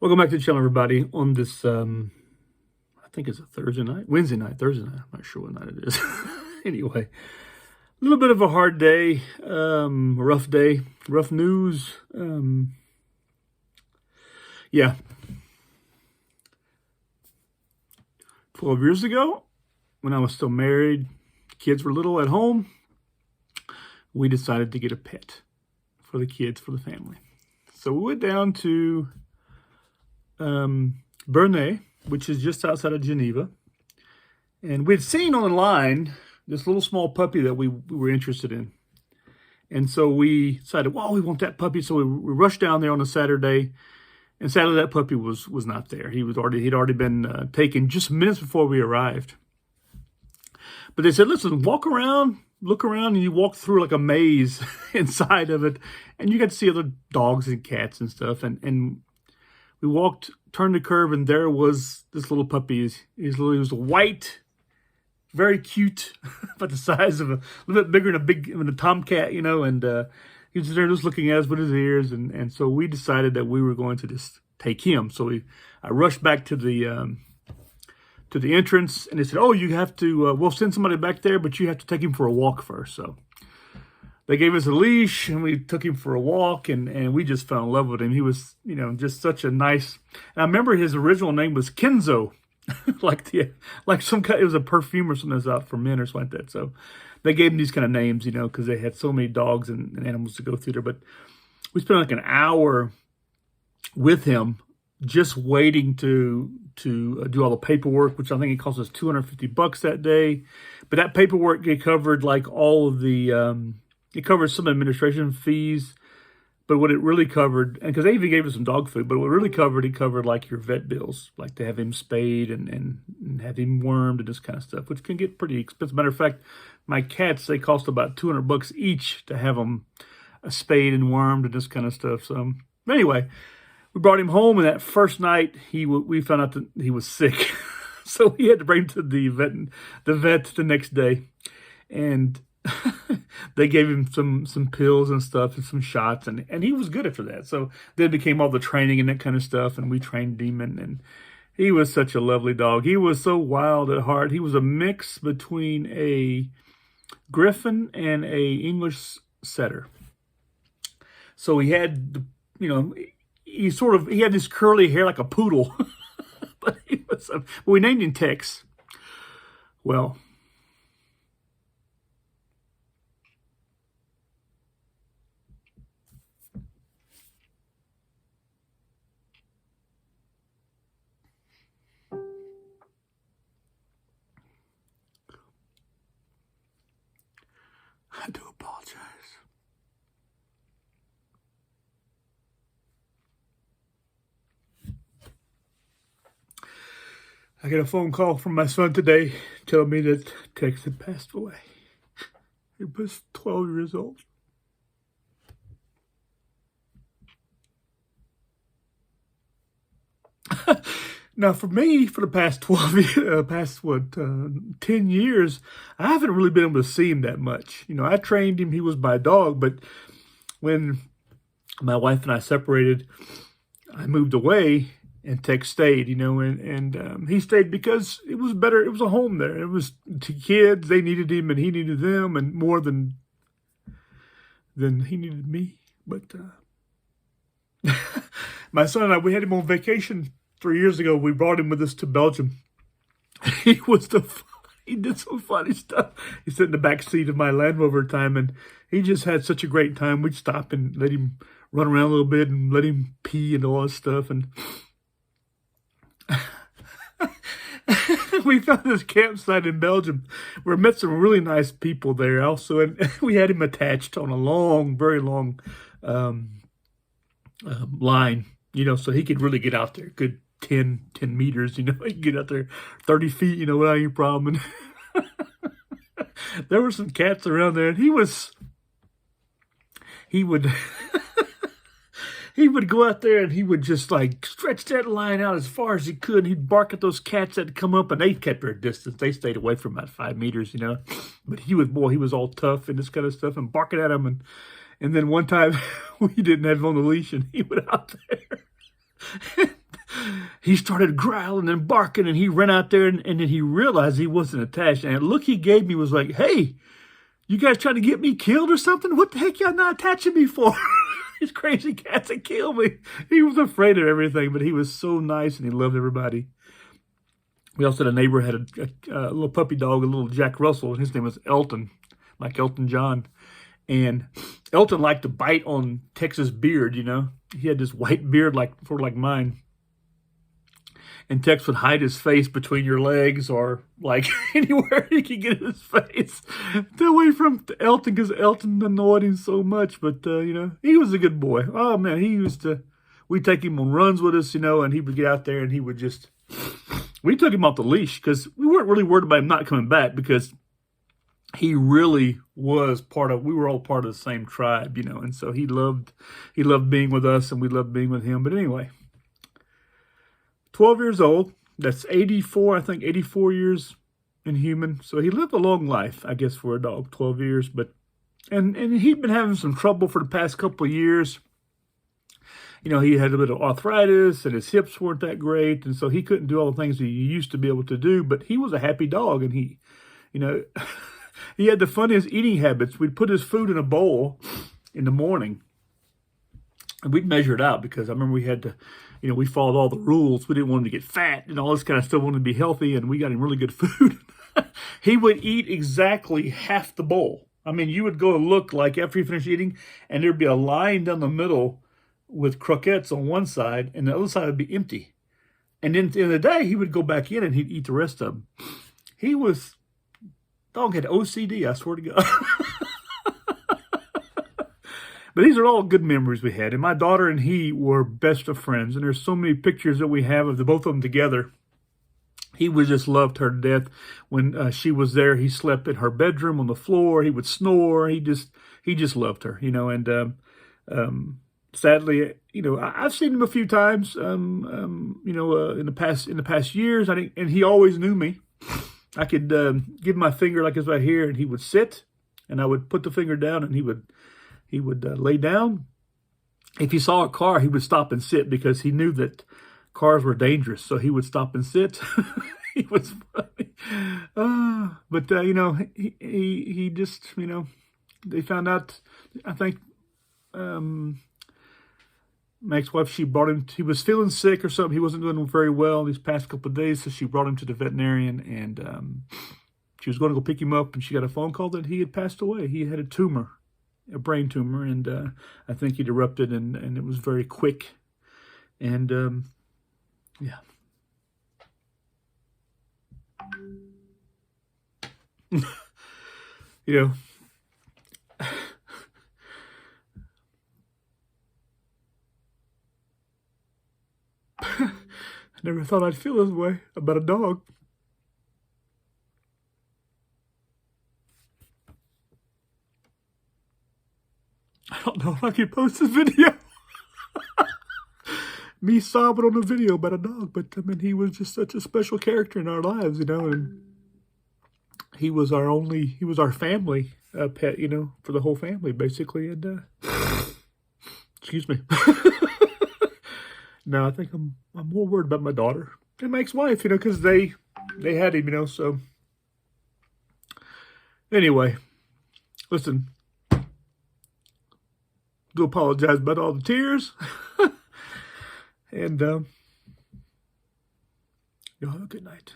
Welcome back to the channel, everybody. On this, I think it's a Thursday night, Thursday night. I'm not sure what night it is. Anyway, a little bit of a hard day, rough day, rough news. Yeah. 12 years ago, when I was still married, kids were little at home, we decided to get a pet for the kids, for the family. So we went down to Bernay, which is just outside of Geneva. And we'd seen online this little small puppy that we were interested in. And so we decided, well, we want that puppy. So we rushed down there on a Saturday. And sadly, that puppy was not there. He'd already been taken just minutes before we arrived. But they said, listen, walk around, look around, and you walk through like a maze inside of it. And you got to see other dogs and cats and stuff. And we walked, turned the curve, and there was this little puppy. He was white, very cute, about the size of a little bit bigger than a tomcat, you know, and he was there just looking at us with his ears, and so we decided that we were going to just take him. So I rushed back to the entrance, and they said, oh, you have to, we'll send somebody back there, but you have to take him for a walk first. So they gave us a leash, and we took him for a walk, and we just fell in love with him. He was, you know, just such a nice, and I remember his original name was Kenzo. like some kind, it was a perfume or something that's out for men or something like that. So they gave him these kind of names, you know, because they had so many dogs and animals to go through there. But we spent like an hour with him, just waiting to do all the paperwork, which I think it cost us $250 that day. But that paperwork, it covered like all of the, it covered some administration fees. But what it really covered, and because they even gave us some dog food, but what it really covered, it covered like your vet bills, like to have him spayed and have him wormed and this kind of stuff, which can get pretty expensive. Matter of fact, my cats, they cost about $200 each to have them spayed and wormed and this kind of stuff. So anyway, we brought him home, and that first night we found out that he was sick, so we had to bring him to the vet the next day, and they gave him some pills and stuff and some shots, and he was good after that. So then became all the training and that kind of stuff, and we trained him, and he was such a lovely dog. He was so wild at heart. He was a mix between a Griffin and a English setter. So he had, you know, he had this curly hair like a poodle, but we named him Tex. Well, I do apologize. I got a phone call from my son today telling me that Tex had passed away. He was 12 years old. Now, for me, for the past 10 years, I haven't really been able to see him that much. You know, I trained him. He was my dog. But when my wife and I separated, I moved away, and Tex stayed, you know, and he stayed because it was better. It was a home there. It was to kids. They needed him, and he needed them, and more than he needed me. But my son and I, we had him on vacation 3 years ago. We brought him with us to Belgium. He did some funny stuff. He sat in the back seat of my Land Rover at a time, and he just had such a great time. We'd stop and let him run around a little bit and let him pee and all that stuff. And we found this campsite in Belgium where we met some really nice people there also. And we had him attached on a long, very long line, you know, so he could really get out there. Good 10 meters, you know, he could get out there 30 feet, you know, without any problem. And there were some cats around there, and he would he would go out there, and he would just like stretch that line out as far as he could. And he'd bark at those cats that come up, and they kept their distance. They stayed away from about 5 meters, you know. But he was all tough and this kind of stuff, and barking at them. And then one time we didn't have him on the leash, and he went out there. he started growling and barking, and he ran out there, and then he realized he wasn't attached. And the look he gave me was like, hey, you guys trying to get me killed or something? What the heck y'all not attaching me for? These crazy cats that kill me. He was afraid of everything, but he was so nice, and he loved everybody. We also had a neighbor had a little puppy dog, a little Jack Russell, and his name was Elton, like Elton John. And Elton liked to bite on Tex's beard, you know. He had this white beard sort of like mine. And Tex would hide his face between your legs or like anywhere he could get his face. Stay away from Elton because Elton annoyed him so much. But, you know, he was a good boy. Oh, man, we'd take him on runs with us, you know, and he would get out there and he would just, we took him off the leash because we weren't really worried about him not coming back because he really was we were all part of the same tribe, you know, and so he loved being with us and we loved being with him. But anyway, 12 years old, that's 84 years in human. So he lived a long life, I guess, for a dog, 12 years. But and he'd been having some trouble for the past couple of years. You know, he had a bit of arthritis and his hips weren't that great. And so he couldn't do all the things he used to be able to do. But he was a happy dog. And he, you know, he had the funniest eating habits. We'd put his food in a bowl in the morning. And we'd measure it out because I remember we had to, you know, we followed all the rules. We didn't want him to get fat and all this kind of stuff. We wanted him to be healthy, and we got him really good food. He would eat exactly half the bowl. I mean, you would go and look like after he finished eating, and there'd be a line down the middle with croquettes on one side, and the other side would be empty. And then at the end of the day, he would go back in and he'd eat the rest of them. Dog had OCD, I swear to God. But these are all good memories we had. And my daughter and he were best of friends. And there's so many pictures that we have of the both of them together. He would just loved her to death. When she was there, he slept in her bedroom on the floor. He would snore. He just loved her, you know. And sadly, you know, I've seen him a few times, you know, in the past years. And he always knew me. I could give my finger like it's right here, and he would sit, and I would put the finger down, and he would lay down. If he saw a car, he would stop and sit because he knew that cars were dangerous. So he would stop and sit. He was funny. But you know, he just, you know, they found out, I think, my ex-wife, he was feeling sick or something. He wasn't doing very well these past couple of days. So she brought him to the veterinarian, and she was going to go pick him up, and she got a phone call that he had passed away. He had a brain tumor, and I think he'd erupted, and it was very quick. And yeah. You know, I never thought I'd feel this way about a dog. I don't know if I can post this video. Me sobbing on a video about a dog, but I mean, he was just such a special character in our lives, you know, and he was our family pet, you know, for the whole family, basically. And excuse me. No, I think I'm more worried about my daughter and my ex-wife, you know, because they had him, you know. So anyway, listen, do apologize about all the tears, and y'all have a good night.